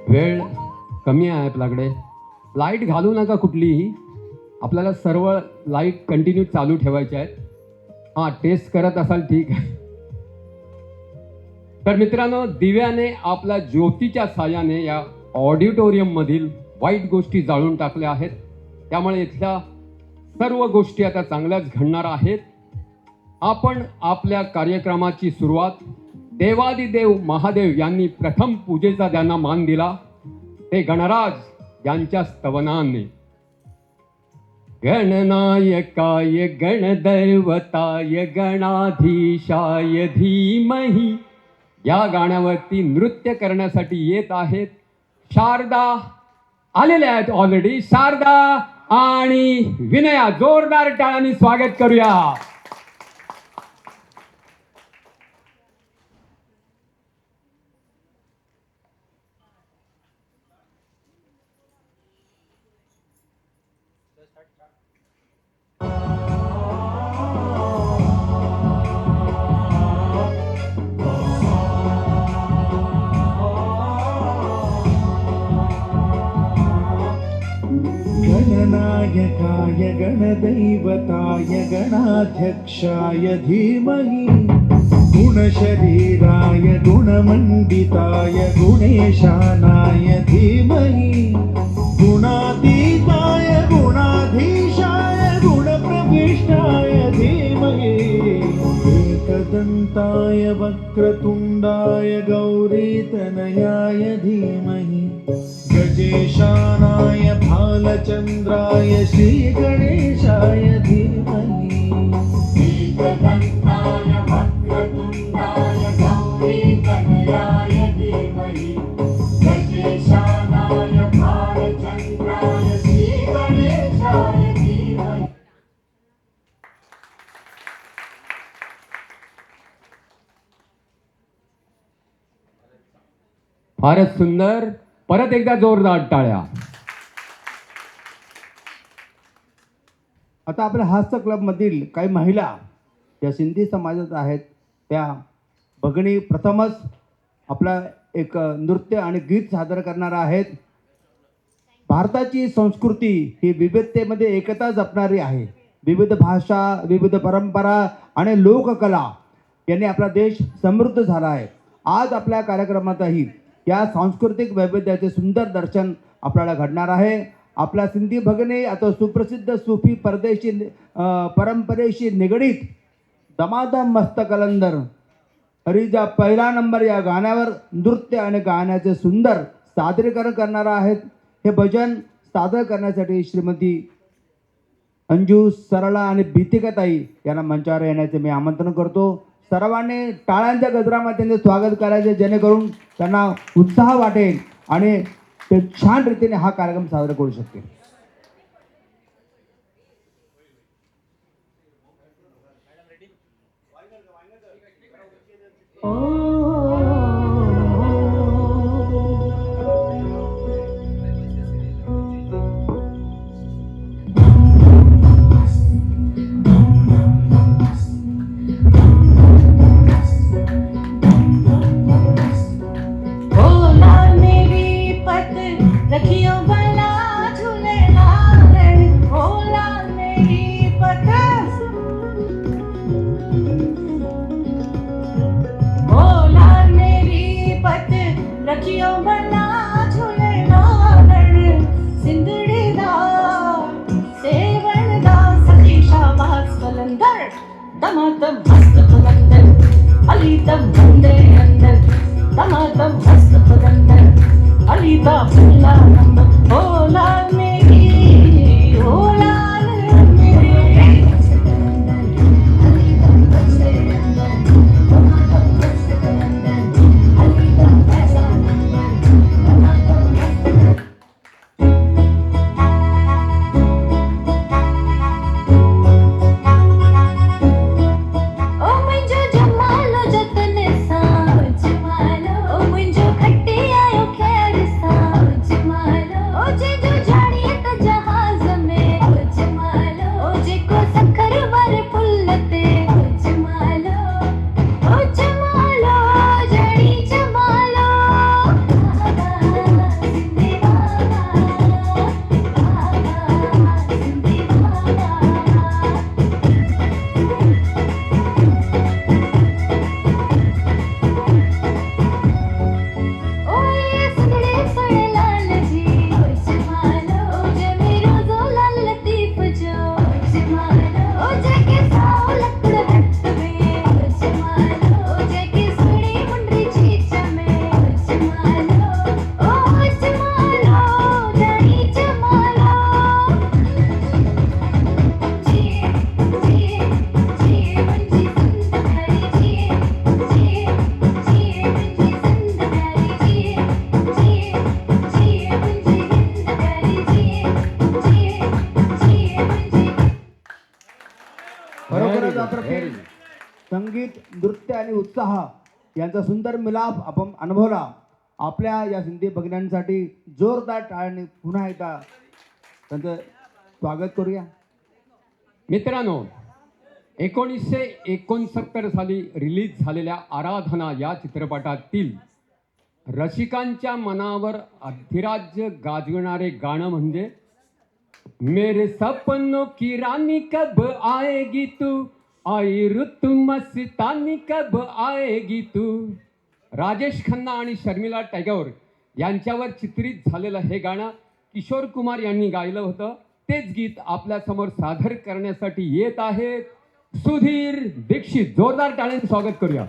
वेळ कमी आहे आपल्याकडे. लाईट घालू नका कुठलीही. आपल्याला सर्व लाईट कंटिन्यू चालू ठेवायच्या आहेत. हां, टेस्ट करत असाल ठीक आहे. तर मित्रांनो, दिव्याने आपल्या ज्योतीच्या साह्याने या ऑडिटोरियममधील वाईट गोष्टी जाळून टाकल्या आहेत. त्यामुळे इथल्या सर्व गोष्टी आता चांगल्याच घडणार आहेत. आपण आपल्या कार्यक्रमाची सुरुवात देवादिदेव महादेव यांनी प्रथम पूजेचा ज्यांना मान दिला ते गणराज यांच्या स्तवनाने. गणनायकाय गणदैवताय गणाधीशाय धीमहि या गाण्यावरती नृत्य करण्यासाठी येत आहेत शारदा. आलेल्या आहेत ऑलरेडी. शारदा आणि विनया, जोरदार टाळ्यांनी स्वागत करूया. गणनायकाय गणदैवताय गणाध्यक्षाय धीमहि गुणशरीराय गुणमण्डिताय गुणेशानाय धीमहि गुणातीताय गुणाधीशाय गुणप्रविष्टाय धीमहि एकदन्ताय वक्रतुण्डाय गौरीतनयाय धीमहि गजेशानाय भालचन्द्राय श्रीगणेशाय धीमहि एकदन्ताय वक्रतुण्डाय गौरीतनयाय धीमहि गजेशानाय भालचन्द्राय श्रीगणेशाय धीमहि. फारच सुंदर. परत एकदा जोरदार टाळ्या. आता आपल्या हास्य क्लबमधील काही महिला ज्या सिंधी समाजात आहेत त्या भगिनी प्रथमच आपला एक नृत्य आणि गीत सादर करणार आहेत. भारताची संस्कृती ही विविधतेमध्ये एकता जपणारी आहे. विविध भाषा, विविध परंपरा आणि लोककला यांनी आपला देश समृद्ध झाला आहे. आज आपल्या कार्यक्रमातही या सांस्कृतिक वैविध्याचे सुंदर दर्शन आपल्याला घडणार आहे. आपल्या सिंधी भगिनी आता सुप्रसिद्ध सूफी परदेशी परंपरेशी निगडीत दमादम मस्त कलंदर हरिजा पहिला नंबर या गाण्यावर नृत्य आणि गाण्याचे सुंदर सादरीकरण करणार आहेत. हे भजन सादर करण्यासाठी श्रीमती अंजू, सरळा आणि भीतिकाताई यांना मंचावर येण्याचे मी आमंत्रण करतो. सर्वांनी टाळ्यांच्या गजरामध्ये त्यांचे स्वागत करायचे जेणेकरून त्यांना उत्साह वाटेल आणि ते छान रीतीने हा कार्यक्रम साजरा करू शकतील. दमादम मस्त कलंदर अलीदम बंदे अंदर दमादम मस्त कलंदर अलीदा फुल्ला नंबर ओ लाल मेरी ओ लाल मेरी अलीदम बंदे अंदर दमादम मस्त कलंदर अलीदम ऐसा नंबर दमादम मस्त महाराजांप्रती संगीत, नृत्य आणि उत्साह यांचा सुंदर मिलाप आपण अनुभवला. आपल्या या सिंधी भगिन्यांसाठी जोरदार टाळ्यांनी पुन्हा एकदा त्यांचं स्वागत करूया. मित्रांनो, 1969 साली रिलीज झालेल्या आराधना या चित्रपटातील रसिकांच्या मनावर अधिराज्य गाजविणारे गाणं म्हणजे मेरे सपनों की रानी कब आएगी तू, आई रुत मस्तानी कब आएगी तू. राजेश खन्ना आणि शर्मिला टॅगोर यांच्यावर चित्रित झालेलं हे गाणं किशोर कुमार यांनी गायलं होतं. तेच गीत आपल्यासमोर सादर करण्यासाठी येत आहेत सुधीर दीक्षित. जोरदार टाळ्यांनी स्वागत करूया.